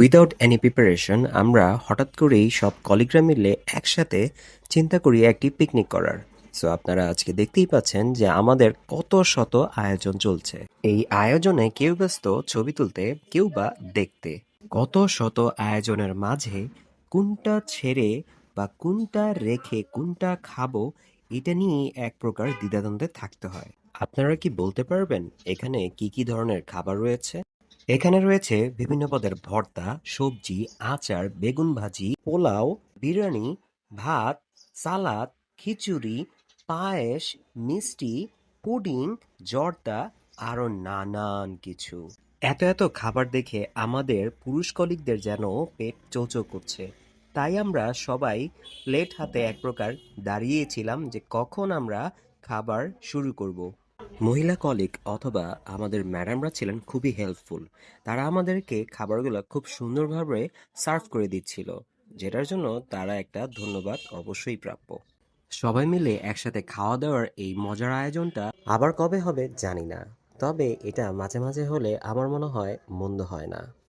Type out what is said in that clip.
Without any preparation আমরা হঠাৎ করেই সব কলিগরা মিলে একসাথে চিন্তা করি একটি পিকনিক করার। সো আপনারা আজকে দেখতেই পাচ্ছেন যে আমাদের কত শত আয়োজন চলছে। এই আয়োজনে কেউ ব্যস্ত ছবি তুলতে, কেউ বা দেখতে। কত শত আয়োজনের মাঝে কোনটা ছেড়ে বা কোনটা রেখে কোনটা খাবো, এটা নিয়েই এক প্রকার দ্বিধাদ্বন্দ্বে থাকতে হয়। আপনারা কি বলতে পারবেন এখানে কি কি ধরনের খাবার রয়েছে? এখানে রয়েছে বিভিন্ন পদের ভর্তা, সবজি, আচার, বেগুন ভাজি, পোলাও, বিরিয়ানি, ভাত, সালাদ, খিচুড়ি, পায়েস, মিষ্টি, পুডিং, জর্দা, আরো নানান কিছু। এত এত খাবার দেখে আমাদের পুরুষ কলিগদের যেন পেট চৌচৌ করছে। তাই আমরা সবাই প্লেট হাতে এক প্রকার দাঁড়িয়েছিলাম যে কখন আমরা খাবার শুরু করব। মহিলা কলিগ অথবা আমাদের ম্যাডামরা ছিলেন খুবই হেল্পফুল। তারা আমাদেরকে খাবারগুলো খুব সুন্দরভাবে সার্ভ করে দিচ্ছিল, যেটার জন্য তারা একটা ধন্যবাদ অবশ্যই প্রাপ্য। সবাই মিলে একসাথে খাওয়া দাওয়ার এই মজার আয়োজনটা আবার কবে হবে জানি না, তবে এটা মাঝে মাঝে হলে আমার মনে হয় মন্দ হয় না।